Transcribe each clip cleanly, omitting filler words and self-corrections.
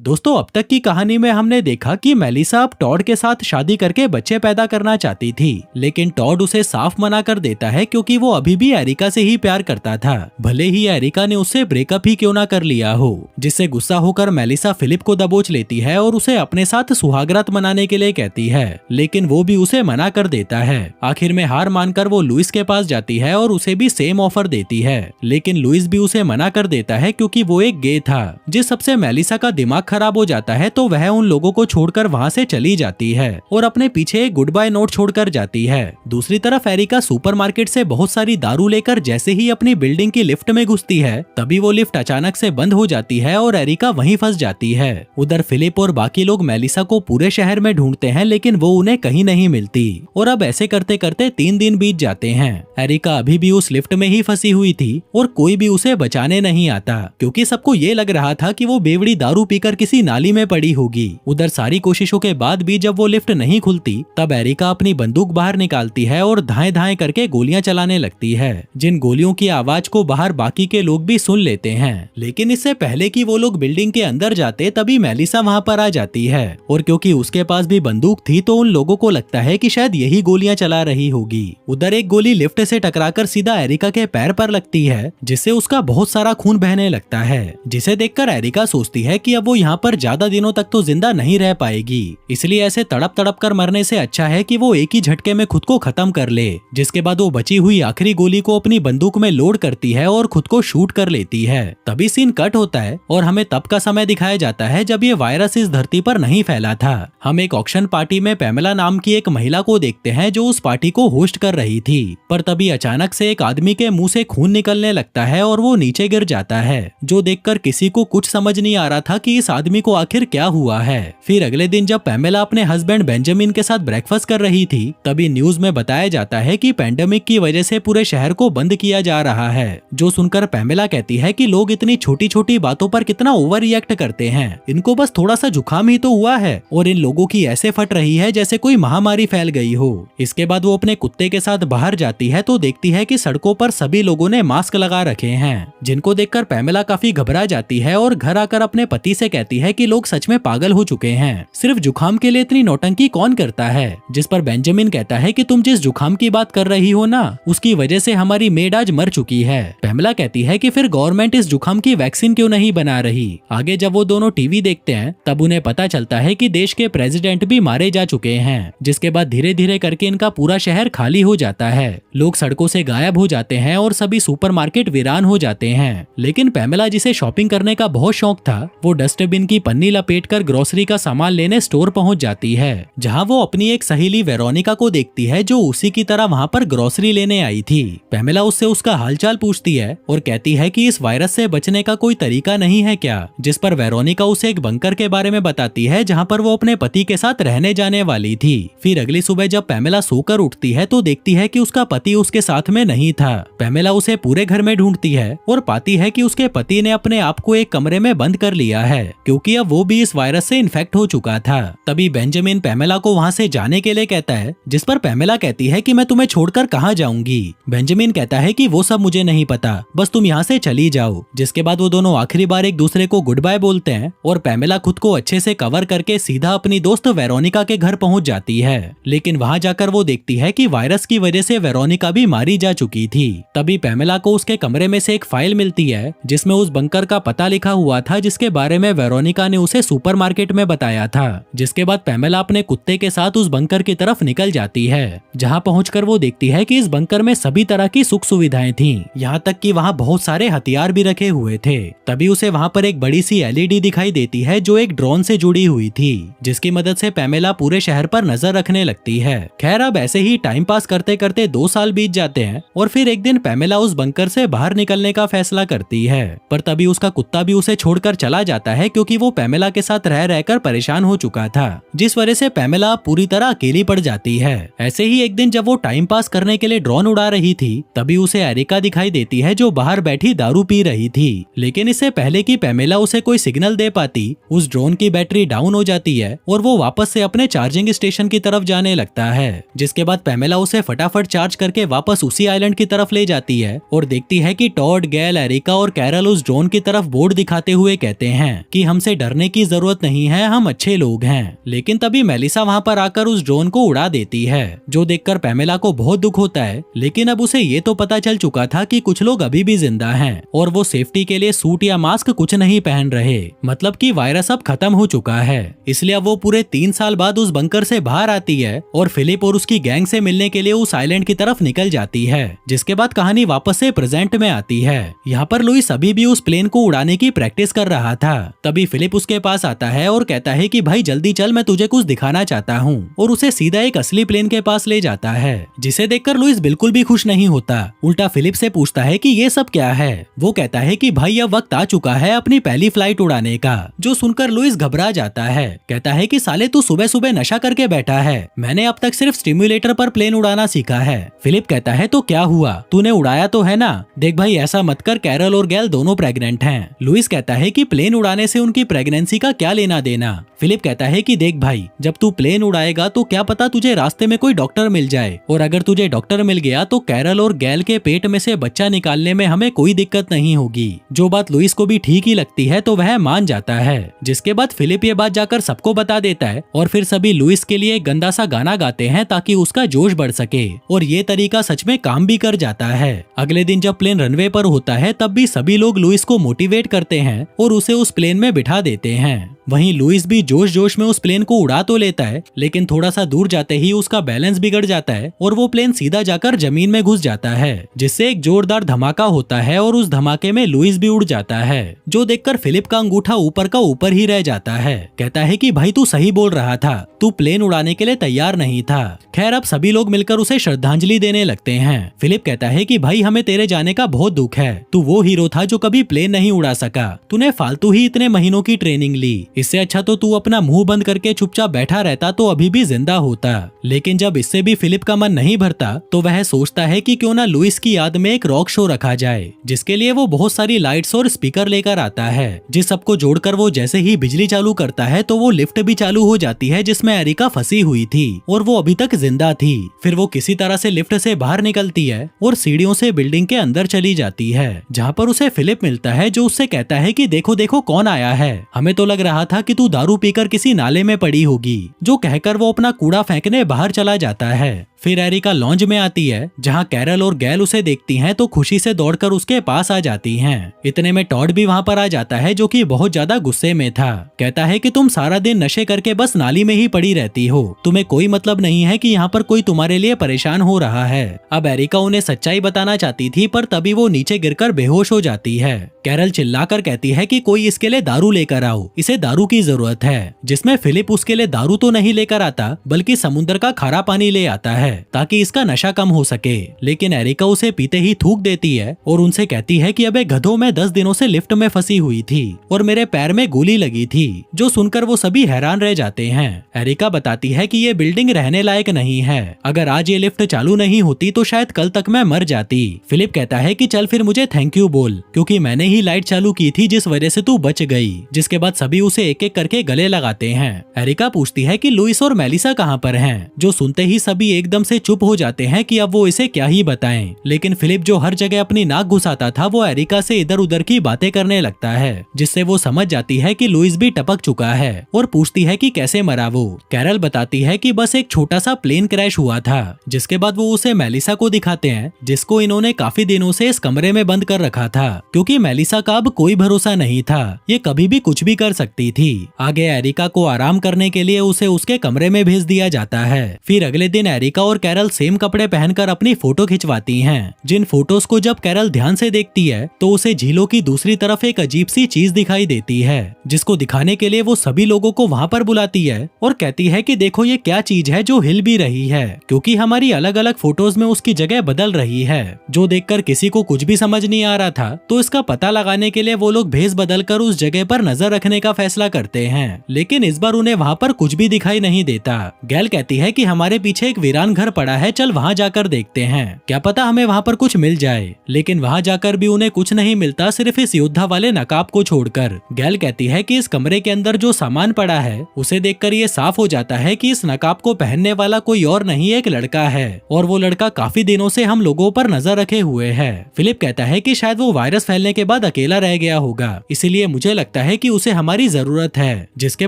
दोस्तों, अब तक की कहानी में हमने देखा कि मेलिसा अब टॉड के साथ शादी करके बच्चे पैदा करना चाहती थी, लेकिन टॉड उसे साफ मना कर देता है क्योंकि वो अभी भी एरिका से ही प्यार करता था, भले ही एरिका ने उससे ब्रेकअप ही क्यों ना कर लिया हो। जिससे गुस्सा होकर मेलिसा फिलिप को दबोच लेती है और उसे अपने साथ सुहागरात मनाने के लिए कहती है, लेकिन वो भी उसे मना कर देता है। आखिर में हार मानकर वो लुइस के पास जाती है और उसे भी सेम ऑफर देती है, लेकिन लुइस भी उसे मना कर देता है क्योंकि वो एक गे था। जिस सबसे मेलिसा का दिमाग खराब हो जाता है तो वह उन लोगों को छोड़कर वहां से चली जाती है और अपने पीछे एक गुड बाय नोट छोड़कर जाती है। दूसरी तरफ एरिका सुपरमार्केट से बहुत सारी दारू लेकर जैसे ही अपनी बिल्डिंग की लिफ्ट में घुसती है, तभी वो लिफ्ट अचानक से बंद हो जाती है और एरिका वहीं फंस जाती है। उधर फिलिप और बाकी लोग मेलिसा को पूरे शहर में ढूंढते हैं, लेकिन वो उन्हें कहीं नहीं मिलती और अब ऐसे करते करते 3 दिन बीत जाते हैं। एरिका अभी भी उस लिफ्ट में ही फंसी हुई थी और कोई भी उसे बचाने नहीं आता, क्योंकि सबको ये लग रहा था कि वो बेवड़ी दारू पीकर किसी नाली में पड़ी होगी। उधर सारी कोशिशों के बाद भी जब वो लिफ्ट नहीं खुलती, तब एरिका अपनी बंदूक बाहर निकालती है और धाएं धाएं करके गोलियां चलाने लगती है, जिन गोलियों की आवाज को बाहर बाकी के लोग भी सुन लेते हैं। लेकिन इससे पहले कि वो लोग बिल्डिंग के अंदर जाते, तभी मेलिसा वहां पर आ जाती है और क्योंकि उसके पास भी बंदूक थी तो उन लोगों को लगता है कि शायद यही गोलियां चला रही होगी। उधर एक गोली लिफ्ट से टकराकर सीधा एरिका के पैर पर लगती है, जिससे उसका बहुत सारा खून बहने लगता है, जिसे देखकर एरिका सोचती है कि अब वो यहाँ पर ज्यादा दिनों तक तो जिंदा नहीं रह पाएगी, इसलिए ऐसे तड़प तड़प कर मरने से अच्छा है कि वो एक ही झटके में खुद को खत्म कर ले। जिसके बाद वो बची हुई आखिरी गोली को अपनी बंदूक में लोड करती है और खुद को शूट कर लेती है। तभी सीन कट होता है और हमें तब का समय दिखाया जाता है जब ये वायरस इस धरती पर नहीं फैला था। हम एक ऑक्शन पार्टी में पैमेला नाम की एक महिला को देखते हैं जो उस पार्टी को होस्ट कर रही थी, पर तभी अचानक से एक आदमी के मुंह से खून निकलने लगता है और वो नीचे गिर जाता है, जो देखकर किसी को कुछ समझ नहीं आ रहा था कि इस आदमी को आखिर क्या हुआ है। फिर अगले दिन जब पैमेला अपने हस्बैंड बेंजामिन के साथ ब्रेकफास्ट कर रही थी, तभी न्यूज में बताया जाता है कि पेंडेमिक की वजह से पूरे शहर को बंद किया जा रहा है, जो सुनकर पैमेला कहती है कि लोग इतनी छोटी छोटी बातों पर कितना ओवर रिएक्ट करते हैं, इनको बस थोड़ा सा जुकाम ही तो हुआ है और इन लोगों की ऐसे फट रही है जैसे कोई महामारी फैल गई हो। इसके बाद वो अपने कुत्ते के साथ बाहर जाती है तो देखती है कि सड़कों पर सभी लोगों ने मास्क लगा रखे हैं, जिनको देखकर पैमेला काफी घबरा जाती है और घर आकर अपने पति से कहती है कि लोग सच में पागल हो चुके हैं, सिर्फ जुकाम के लिए इतनी नौटंकी कौन करता है। जिस पर बेंजामिन कहता है कि तुम जिस जुकाम की बात कर रही हो ना, उसकी वजह से हमारी मेड आज मर चुकी है। पैमेला कहती है कि फिर गवर्नमेंट इस जुकाम की वैक्सीन क्यों नहीं बना रही। आगे जब वो दोनों टीवी देखते हैं तब उन्हें पता चलता है कि देश के प्रेसिडेंट भी मारे जा चुके हैं, जिसके बाद धीरे धीरे करके इनका पूरा शहर खाली हो जाता है, लोग सड़कों से गायब हो जाते हैं और सभी सुपरमार्केट वीरान हो जाते हैं। लेकिन पैमेला, जिसे शॉपिंग करने का बहुत शौक था, वो डस्टबिन की पन्नी लपेटकर ग्रोसरी का सामान लेने स्टोर पहुंच जाती है, जहां वो अपनी एक सहेली वेरोनिका को देखती है जो उसी की तरह वहां पर ग्रोसरी लेने आई थी। पैमेला उससे उसका हालचाल पूछती है और कहती है कि इस वायरस से बचने का कोई तरीका नहीं है क्या, जिस पर वेरोनिका उसे एक बंकर के बारे में बताती है जहां पर वो अपने पति के साथ रहने जाने वाली थी। फिर अगली सुबह जब पैमेला सोकर उठती है तो देखती है कि उसका पति उसके साथ में नहीं था। पैमेला उसे पूरे घर में ढूंढती है और पाती है कि उसके पति ने अपने आप को एक कमरे में बंद कर लिया है, क्योंकि अब वो भी इस वायरस से इन्फेक्ट हो चुका था। तभी बेंजामिन पैमेला को वहां से जाने के लिए कहता है, जिस पर पैमेला कहती है कि मैं तुम्हें छोड़कर कहां जाऊंगी। बेंजामिन कहता है कि वो सब मुझे नहीं पता, बस तुम यहाँ से चली जाओ। जिसके बाद वो दोनों आखिरी बार एक दूसरे को गुड बाय बोलते हैं और पैमेला खुद को अच्छे से कवर करके सीधा अपनी दोस्त वेरोनिका के घर पहुंच जाती है। लेकिन वहां जाकर वो देखती है कि वायरस की वजह से वेरोनिका भी मारी जा चुकी थी। तभी पैमेला को उसके कमरे में से एक फाइल मिलती है जिसमें उस बंकर का पता लिखा हुआ था, जिसके बारे में वेरोनिका ने उसे सुपरमार्केट में बताया था। जिसके बाद पैमेला अपने कुत्ते के साथ उस बंकर की तरफ निकल जाती है, जहां पहुंचकर वो देखती है कि इस बंकर में सभी तरह की सुख सुविधाएं थीं, यहाँ तक कि वहां बहुत सारे हथियार भी रखे हुए थे। तभी उसे वहां पर एक बड़ी सी एलईडी दिखाई देती है जो एक ड्रोन से जुड़ी हुई थी, जिसकी मदद से पैमेला पूरे शहर पर नजर रखने लगती है। खैर, अब ऐसे ही टाइम पास करते करते 2 साल बीत जाते हैं और फिर एक दिन पैमेला उस बंकर से बाहर निकलने का फैसला करती है, पर तभी उसका कुत्ता भी उसे छोड़कर चला जाता है, क्योंकि वो पैमेला के साथ रह रहकर परेशान हो चुका था, जिस वजह से पैमेला पूरी तरह अकेली पड़ जाती है। ऐसे ही एक दिन जब वो टाइम पास करने के लिए ड्रोन उड़ा रही थी, तभी उसे एरिका दिखाई देती है जो बाहर बैठी दारू पी रही थी। लेकिन इससे पहले कि पैमेला उसे कोई सिग्नल दे पाती, उस ड्रोन की बैटरी डाउन हो जाती है और वो वापस से अपने चार्जिंग स्टेशन की तरफ जाने लगता है। जिसके बाद पैमेला उसे फटाफट चार्ज करके वापस उसी आइलैंड की तरफ ले जाती है और देखती है कि टॉड, गैल, एरिका और कैरल उस ड्रोन की तरफ बोर्ड दिखाते हुए कहते हैं कि हमसे डरने की जरूरत नहीं है, हम अच्छे लोग हैं। लेकिन तभी मेलिसा वहाँ पर आकर उस ड्रोन को उड़ा देती है, जो देखकर पैमेला को बहुत दुख होता है। लेकिन अब उसे ये तो पता चल चुका था कि कुछ लोग अभी भी जिंदा हैं और वो सेफ्टी के लिए सूट या मास्क कुछ नहीं पहन रहे, मतलब कि वायरस अब खत्म हो चुका है। इसलिए अब वो पूरे 3 साल बाद उस बंकर से बाहर आती है और फिलिप और उसकी गैंग से मिलने के लिए उस आइलैंड की तरफ निकल जाती है। जिसके बाद कहानी वापस से प्रेजेंट में आती है। यहाँ पर लुइस अभी भी उस प्लेन को उड़ाने की प्रैक्टिस कर रहा था। तभी फिलिप उसके पास आता है और कहता है कि भाई जल्दी चल, मैं तुझे कुछ दिखाना चाहता हूँ, और उसे सीधा एक असली प्लेन के पास ले जाता है, जिसे देखकर लुइस बिल्कुल भी खुश नहीं होता। उल्टा फिलिप से पूछता है कि ये सब क्या है। वो कहता है कि भाई अब वक्त आ चुका है अपनी पहली फ्लाइट उड़ाने का। जो सुनकर लुइस घबरा जाता है, कहता है कि साले तू सुबह सुबह नशा करके बैठा है, मैंने अब तक सिर्फ स्टिम्युलेटर पर प्लेन उड़ाना सीखा है। फिलिप कहता है तो क्या हुआ, तूने उड़ाया तो है ना। देख भाई ऐसा मत कर, कैरल और गैल दोनों प्रेग्नेंट हैं। लुइस कहता है कि प्लेन उड़ाने से उनकी प्रेगनेंसी का क्या लेना देना। फिलिप कहता है कि देख भाई, जब तू प्लेन उड़ाएगा तो क्या पता तुझे रास्ते में कोई डॉक्टर मिल जाए, और अगर तुझे डॉक्टर मिल गया तो कैरल और गैल के पेट में से बच्चा निकालने में हमें कोई दिक्कत नहीं होगी। जो बात लुइस को भी ठीक ही लगती है तो वह मान जाता है। जिसके बाद फिलिप ये बात जाकर सबको बता देता है और फिर सभी लुइस के लिए एक गंदा सा गाना गाते हैं ताकि उसका जोश बढ़ सके, और ये तरीका सच में काम भी कर जाता है। अगले दिन जब प्लेन रनवे पर होता है तब भी सभी लोग लुइस को मोटिवेट करते हैं और उसे उस प्लेन में बिठा देते हैं। वहीं लुइस भी जोश जोश में उस प्लेन को उड़ा तो लेता है, लेकिन थोड़ा सा दूर जाते ही उसका बैलेंस बिगड़ जाता है और वो प्लेन सीधा जाकर जमीन में घुस जाता है, जिससे एक जोरदार धमाका होता है और उस धमाके में लुइस भी उड़ जाता है। जो देखकर फिलिप का अंगूठा ऊपर का ऊपर ही रह जाता है। कहता है कि भाई तू सही बोल रहा था, तू प्लेन उड़ाने के लिए तैयार नहीं था। खैर अब सभी लोग मिलकर उसे श्रद्धांजलि देने लगते हैं। फिलिप कहता है कि भाई हमें तेरे जाने का बहुत दुख है, तू वो हीरो था जो कभी प्लेन नहीं उड़ा सका, तूने फालतू ही इतने महीनों की ट्रेनिंग ली, इससे अच्छा तो तू अपना मुंह बंद करके चुपचाप बैठा रहता तो अभी भी जिंदा होता। लेकिन जब इससे भी फिलिप का मन नहीं भरता तो वह सोचता है कि क्यों ना लुइस की याद में एक रॉक शो रखा जाए, जिसके लिए वो बहुत सारी लाइट्स और स्पीकर लेकर आता है। जिस सबको जोड़कर वो जैसे ही बिजली चालू करता है तो वो लिफ्ट भी चालू हो जाती है जिसमें एरिका फंसी हुई थी और वो अभी तक जिंदा थी। फिर वो किसी तरह से लिफ्ट से बाहर निकलती है और सीढ़ियों से बिल्डिंग के अंदर चली जाती है, जहाँ पर उसे फिलिप मिलता है जो उससे कहता है कि देखो देखो कौन आया है, हमें तो लग रहा था कि तू दारू पीकर किसी नाले में पड़ी होगी। जो कहकर वो अपना कूड़ा फेंकने बाहर चला जाता है। फिर एरिका लॉन्ज में आती है जहाँ कैरल और गैल उसे देखती हैं तो खुशी से दौड़कर उसके पास आ जाती हैं। इतने में टॉड भी वहाँ पर आ जाता है जो कि बहुत ज्यादा गुस्से में था। कहता है कि तुम सारा दिन नशे करके बस नाली में ही पड़ी रहती हो, तुम्हें कोई मतलब नहीं है कि यहाँ पर कोई तुम्हारे लिए परेशान हो रहा है। अब एरिका उन्हें सच्चाई बताना चाहती थी पर तभी वो नीचे गिरकर बेहोश हो जाती है। कैरल चिल्लाकर कहती है कि कोई इसके लिए दारू लेकर आओ, इसे दारू की जरूरत है। जिसमें फिलिप उसके लिए दारू तो नहीं लेकर आता बल्कि समुद्र का खारा पानी ले आता है ताकि इसका नशा कम हो सके। लेकिन एरिका उसे पीते ही थूक देती है और उनसे कहती है कि अबे गधों, मैं 10 दिनों से लिफ्ट में फंसी हुई थी और मेरे पैर में गोली लगी थी। जो सुनकर वो सभी हैरान रह जाते हैं। एरिका बताती है कि ये बिल्डिंग रहने लायक नहीं है, अगर आज ये लिफ्ट चालू नहीं होती तो शायद कल तक मैं मर जाती। फिलिप कहता है कि चल फिर मुझे थैंक यू बोल, क्योंकि मैंने ही लाइट चालू की थी जिस वजह से तू बच गई। जिसके बाद सभी उसे एक एक करके गले लगाते हैं। एरिका पूछती है कि लुइस और मेलिसा कहाँ पर हैं? जो सुनते ही सभी एकदम से चुप हो जाते हैं कि अब वो इसे क्या ही बताएं। लेकिन फिलिप जो हर जगह अपनी नाक घुसाता था वो एरिका से इधर उधर की बातें करने लगता है, जिससे वो समझ जाती है कि लुइस भी टपक चुका है और पूछती है कि कैसे मरा वो। कैरल बताती है कि बस एक छोटा सा प्लेन क्रैश हुआ था। जिसके बाद वो उसे मेलिसा को दिखाते हैं जिसको इन्होंने काफी दिनों से इस कमरे में बंद कर रखा था, क्योंकि मेलिसा का अब कोई भरोसा नहीं था, ये कभी भी कुछ भी कर सकती थी। आगे एरिका को आराम करने के लिए उसे उसके कमरे में भेज दिया जाता है। फिर अगले दिन एरिका और कैरल सेम कपड़े पहनकर अपनी फोटो खिंचवाती हैं। जिन फोटोज को जब कैरल ध्यान से देखती है तो उसे झीलों की दूसरी तरफ एक अजीब सी चीज दिखाई देती है, जिसको दिखाने के लिए वो सभी लोगों को वहाँ पर बुलाती है और कहती है कि देखो ये क्या चीज है जो हिल भी रही है, क्योंकि हमारी अलग अलग फोटोज में उसकी जगह बदल रही है। जो देखकर किसी को कुछ भी समझ नहीं आ रहा था तो इसका पता लगाने के लिए वो लोग भेस बदल कर उस जगह पर नजर रखने का फैसला करते हैं। लेकिन इस बार उन्हें वहाँ पर कुछ भी दिखाई नहीं देता। गैल कहती है कि हमारे पीछे एक वीरान घर पड़ा है, चल वहाँ जाकर देखते हैं, क्या पता हमें वहाँ पर कुछ मिल जाए। लेकिन वहाँ जाकर भी उन्हें कुछ नहीं मिलता, सिर्फ इस योद्धा वाले नकाब को छोड़कर। गैल कहती है कि इस कमरे के अंदर जो सामान पड़ा है उसे देखकर ये साफ हो जाता है कि इस नकाब को पहनने वाला कोई और नहीं एक लड़का है, और वो लड़का काफी दिनों से हम लोगों पर नजर रखे हुए है। फिलिप कहता है कि शायद वो वायरस फैलने के बाद अकेला रह गया होगा, इसीलिए मुझे लगता है कि उसे हमारी जरूरत है। जिसके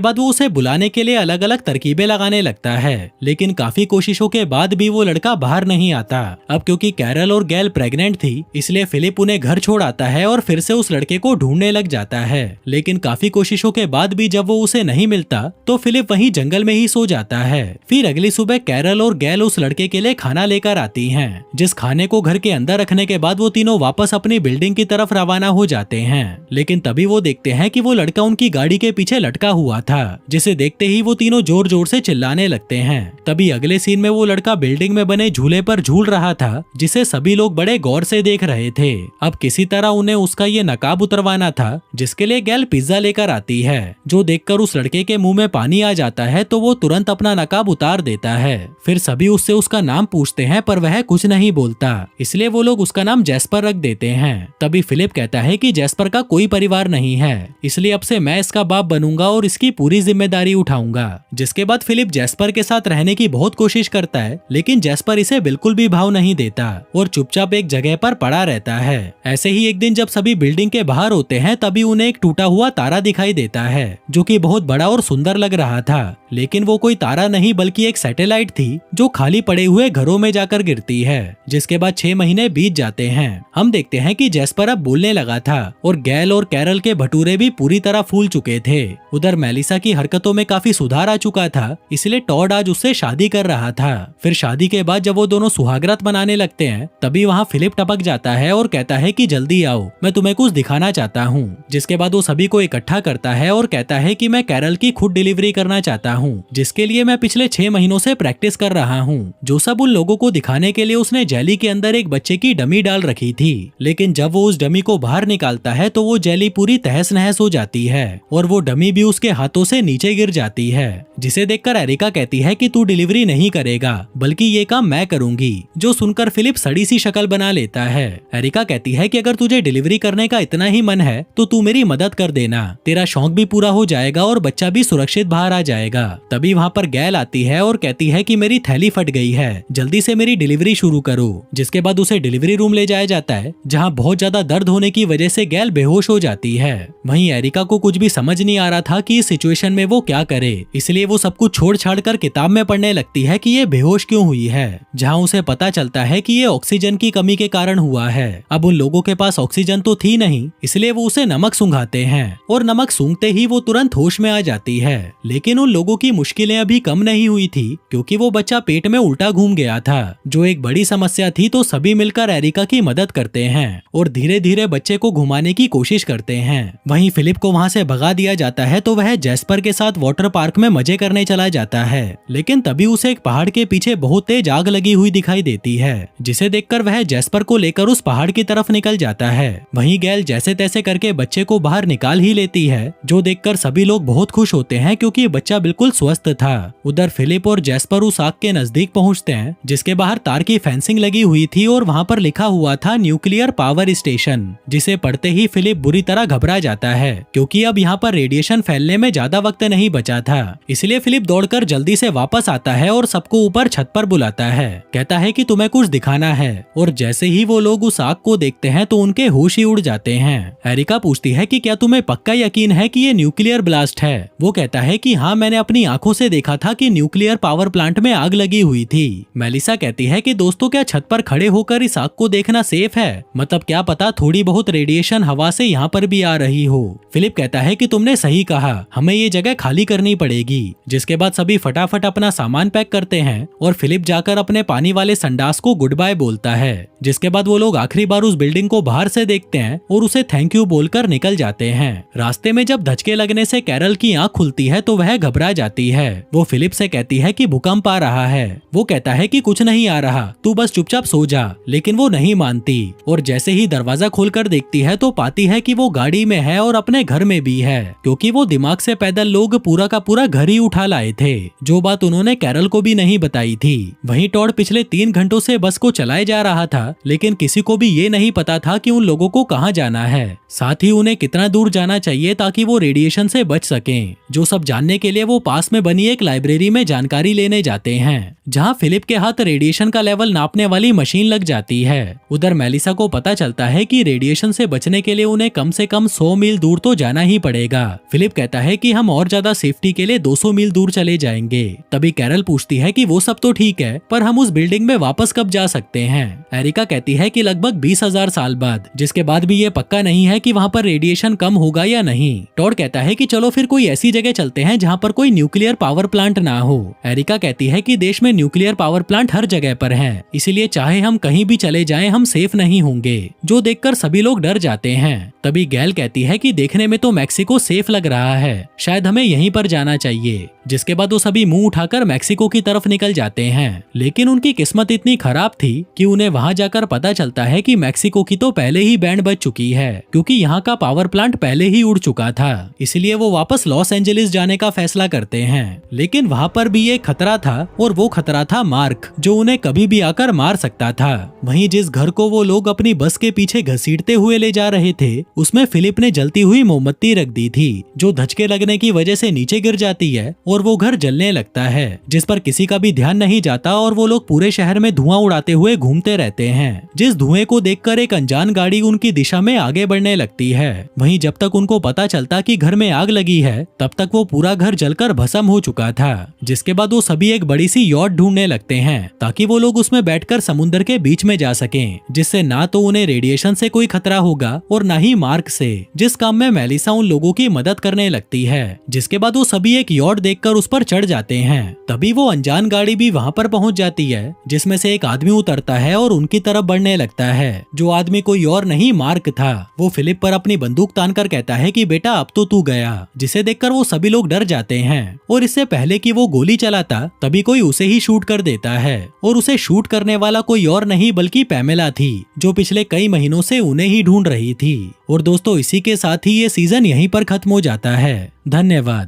बाद वो उसे बुलाने के लिए अलग अलग तरकीबें लगाने लगता है, लेकिन काफी कोशिशों के बाद भी वो लड़का बाहर नहीं आता। अब क्योंकि कैरल और गैल प्रेग्नेंट थी, इसलिए फिलिप उन्हें घर छोड़ आता है और फिर से उस लड़के को ढूंढने लग जाता है। लेकिन काफी कोशिशों के बाद भी जब वो उसे नहीं मिलता तो फिलिप वहीं जंगल में ही सो जाता है। फिर अगली सुबह कैरल और गैल उस लड़के के लिए खाना लेकर आती हैं, जिस खाने को घर के अंदर रखने के बाद वो तीनों वापस अपनी बिल्डिंग की तरफ रवाना हो जाते हैं। लेकिन तभी वो देखते हैं कि वो लड़का उनकी गाड़ी के पीछे लटका हुआ था, जिसे देखते ही वो तीनों जोर जोर से चिल्लाने लगते हैं। तभी अगले सीन में वो लड़का बिल्डिंग में बने झूले पर झूल रहा था, जिसे सभी लोग बड़े गौर से देख रहे थे। अब किसी तरह उन्हें उसका ये नकाब उतरवाना था, जिसके लिए गैल पिज्जा लेकर आती है, जो देखकर उस लड़के के मुंह में पानी आ जाता है तो वो तुरंत अपना नकाब उतार देता है। फिर सभी उससे उसका नाम पूछते हैं, पर वह कुछ नहीं बोलता, इसलिए वो लोग उसका नाम जैस्पर रख देते हैं। तभी फिलिप कहता है कि जैस्पर का कोई परिवार नहीं है, इसलिए अब से मैं इसका बाप बनूंगा और इसकी पूरी जिम्मेदारी उठाऊंगा। जिसके बाद फिलिप जैस्पर के साथ रहने की बहुत कोशिश करता है, लेकिन जैस्पर इसे बिल्कुल भी भाव नहीं देता और चुपचाप एक जगह पर पड़ा रहता है। ऐसे ही एक दिन जब सभी बिल्डिंग के बाहर होते हैं, तभी उन्हें एक टूटा हुआ तारा दिखाई देता है, जो कि बहुत बड़ा और सुंदर लग रहा था। लेकिन वो कोई तारा नहीं बल्कि एक सैटेलाइट थी, जो खाली पड़े हुए घरों में जाकर गिरती है। जिसके बाद 6 महीने बीत जाते हैं। हम देखते हैं कि जैस्पर अब बोलने लगा था और गैल और कैरल के भटूरे भी पूरी तरह फूल चुके थे। उधर मेलिसा की हरकतों में काफी सुधार आ चुका था, इसलिए टॉड आज उससे शादी कर रहा था। फिर शादी के बाद जब वो दोनों सुहागरात मनाने लगते हैं, तभी वहाँ फिलिप टपक जाता है और कहता है कि जल्दी आओ, मैं तुम्हें कुछ दिखाना चाहता हूँ। जिसके बाद वो सभी को इकट्ठा करता है और कहता है कि मैं कैरल की खुद डिलीवरी करना चाहता हूँ, जिसके लिए मैं पिछले 6 महीनों से प्रैक्टिस कर रहा हूँ। जो सब उन लोगों को दिखाने के लिए उसने जेली के अंदर एक बच्चे की डमी डाल रखी थी, लेकिन जब वो उस डमी को बाहर निकालता है तो वो जेली पूरी तहस नहस हो जाती है और वो डमी भी उसके हाथों से नीचे गिर जाती है। जिसे देखकर एरिका कहती है कि तू डिलीवरी नहीं करेगा, बल्कि ये काम मैं करूंगी। जो सुनकर फिलिप सड़ी सी शक्ल बना लेता है। एरिका कहती है कि अगर तुझे डिलीवरी करने का इतना ही मन है तो तू मेरी मदद कर देना, तेरा शौक भी पूरा हो जाएगा और बच्चा भी सुरक्षित बाहर आ जाएगा। तभी वहाँ पर गैल आती है और कहती है कि मेरी थैली फट गई है, जल्दी से मेरी डिलीवरी शुरू करो। जिसके बाद उसे डिलीवरी रूम ले जाया जाता है, जहाँ बहुत ज्यादा दर्द होने की वजह से गैल बेहोश हो जाती है। वहीं एरिका को कुछ भी समझ नहीं आ रहा था कि इस सिचुएशन में वो क्या करे, इसलिए वो सब कुछ छोड़ छाड़ कर किताब में पढ़ने लगती है कि ये बेहोश क्यों हुई है, जहाँ उसे पता चलता है कि ये ऑक्सीजन की कमी के कारण हुआ है। अब उन लोगों के पास ऑक्सीजन तो थी नहीं, इसलिए वो उसे नमक सूंघाते हैं और नमक सूंघते ही वो तुरंत होश में आ जाती है। लेकिन उन लोगों की मुश्किलें अभी कम नहीं हुई थी, क्योंकि वो बच्चा पेट में उल्टा घूम गया था, जो एक बड़ी समस्या थी। तो सभी मिलकर एरिका की मदद करते हैं और धीरे धीरे बच्चे को घुमाने की कोशिश करते हैं। वहीं फिलिप को वहां से भगा दिया जाता है, तो वह जैस्पर के साथ वाटर पार्क में मजे करने चला जाता है। लेकिन तभी उसे एक पहाड़ के पीछे बहुत तेज आग लगी हुई दिखाई देती है, जिसे देखकर वह जैस्पर को लेकर उस पहाड़ की तरफ निकल जाता है। वहीं गैल जैसे तैसे करके बच्चे को बाहर निकाल ही लेती है, जो देखकर सभी लोग बहुत खुश होते हैं, क्योंकि बच्चा बिल्कुल स्वस्थ था। उधर फिलिप और जैस्पर उस आग के नजदीक पहुंचते हैं, जिसके बाहर तार की फेंसिंग लगी हुई थी और वहां पर लिखा हुआ था न्यूक्लियर पावर स्टेशन। जिसे पढ़ते ही फिलिप बुरी तरह घबरा जाता है, क्योंकि अब यहाँ पर रेडिएशन फैलने में ज्यादा वक्त नहीं बचा था। इसलिए फिलिप दौड़कर जल्दी से वापस आता है और सबको ऊपर छत पर बुलाता है। कहता है कि तुम्हें कुछ दिखाना है, और जैसे ही वो लोग उस आग को देखते हैं तो उनके होश ही उड़ जाते हैं। एरिका पूछती है कि क्या तुम्हें पक्का यकीन है कि ये न्यूक्लियर ब्लास्ट है? वो कहता है कि हाँ, मैंने अपनी आंखों से देखा था कि न्यूक्लियर पावर प्लांट में आग लगी हुई थी। मेलिसा कहती है कि दोस्तों, क्या छत पर खड़े होकर इस आग को देखना सेफ है? मतलब क्या पता थोड़ी बहुत रेडिएशन हवा से यहाँ पर भी आ रही हो। फिलिप कहता है कि तुमने सही कहा, हमें ये जगह खाली करनी पड़ेगी। जिसके बाद सभी फटाफट अपना सामान पैक करते हैं और फिलिप जाकर अपने पानी वाले संडास को गुड बाय बोलता है। जिसके बाद वो लोग आखिरी बार उस बिल्डिंग को बाहर से देखते हैं और उसे थैंक यू बोलकर निकल जाते हैं। रास्ते में जब धचके लगने से कैरल की आंख खुलती है तो वह घबरा जाती है। वो फिलिप से कहती है कि भूकंप आ रहा है। वो कहता है कि कुछ नहीं आ रहा, तू बस चुपचाप सो जा। लेकिन वो नहीं मानती और जैसे ही दरवाजा खोलकर देखती है तो पाती है कि वो गाड़ी में है और अपने घर में भी है, क्योंकि वो दिमाग से पैदल लोग पूरा का पूरा घर ही उठा लाए थे, जो बात उन्होंने कैरल को भी नहीं बताई गई थी। वहीं टॉड पिछले 3 घंटों से बस को चलाए जा रहा था, लेकिन किसी को भी ये नहीं पता था कि उन लोगों को कहाँ जाना है, साथ ही उन्हें कितना दूर जाना चाहिए ताकि वो रेडिएशन से बच सकें। जो सब जानने के लिए वो पास में बनी एक लाइब्रेरी में जानकारी लेने जाते हैं, जहाँ फिलिप के हाथ रेडिएशन का लेवल नापने वाली मशीन लग जाती है। उधर मेलिसा को पता चलता है कि रेडिएशन से बचने के लिए उन्हें कम से कम 100 मील दूर तो जाना ही पड़ेगा। फिलिप कहता है कि हम और ज्यादा सेफ्टी के लिए 200 मील दूर चले जाएंगे। तभी कैरल पूछती है कि वो सब तो ठीक है, पर हम उस बिल्डिंग में वापस कब जा सकते हैं। एरिका कहती है कि लगभग 20,000 साल बाद, जिसके बाद भी ये पक्का नहीं है कि वहाँ पर रेडिएशन कम होगा या नहीं। टॉड कहता है कि चलो फिर कोई ऐसी जगह चलते हैं जहाँ पर कोई न्यूक्लियर पावर प्लांट ना हो। एरिका कहती है कि देश में न्यूक्लियर पावर प्लांट हर जगह पर है, इसलिए चाहे हम कहीं भी चले जाएं हम सेफ नहीं होंगे, जो देखकर सभी लोग डर जाते हैं। तभी गैल कहती है कि देखने में तो मैक्सिको सेफ लग रहा है, शायद हमें यहीं पर जाना चाहिए। जिसके बाद वो सभी मुंह उठाकर मैक्सिको की तरफ निकल जाते हैं, लेकिन उनकी किस्मत इतनी खराब थी कि उन्हें वहां जाकर पता चलता है कि मैक्सिको की तो पहले ही बैंड बज चुकी है, क्योंकि यहाँ का पावर प्लांट पहले ही उड़ चुका था। इसलिए वो वापस लॉस एंजलिस जाने का फैसला करते हैं, लेकिन वहाँ पर भी एक खतरा था, और वो खतरा था मार्क, जो उन्हें कभी भी आकर मार सकता था। वहीं जिस घर को वो लोग अपनी बस के पीछे घसीटते हुए ले जा रहे थे, उसमें फिलिप ने जलती हुई मोमबत्ती रख दी थी, जो धचके लगने की वजह से नीचे गिर जाती है और वो घर जलने लगता है, जिस पर किसी का भी ध्यान नहीं जाता और वो लोग पूरे शहर में धुआं उड़ाते हुए घूमते रहते हैं। जिस धुएं को देखकर एक अनजान गाड़ी उनकी दिशा में आगे बढ़ने लगती है। वहीं जब तक उनको पता चलता कि घर में आग लगी है, तब तक वो पूरा घर जलकर भस्म हो चुका था। जिसके बाद वो सभी एक बड़ी सी यॉट ढूंढने लगते हैं, ताकि वो लोग उसमें बैठकर समुद्र के बीच में जा सकें, जिससे ना तो उन्हें रेडिएशन से कोई खतरा होगा और ना ही मार्क से। जिस काम में मेलिसा उन लोगों की मदद करने लगती है। जिसके बाद वो सभी एक यॉट देखकर उस पर चढ़ जाते हैं। तभी वो अनजान गाड़ी भी वहां पर पहुंच जाती है, जिसमें से एक आदमी उतरता है और उनकी तरफ बढ़ने लगता है। जो आदमी कोई और नहीं मार्क था। वो फिलिप पर अपनी बंदूक तानकर कहता है कि बेटा अब तो तू गया, जिसे देखकर वो सभी लोग डर जाते हैं। और इससे पहले कि वो गोली चलाता, तभी कोई उसे ही शूट कर देता है, और उसे शूट करने वाला कोई और नहीं बल्कि पैमेला थी, जो पिछले कई महीनों से उन्हें ही ढूंढ रही थी। और दोस्तों, इसी के साथ ही ये सीजन यहीं पर खत्म हो जाता है। धन्यवाद।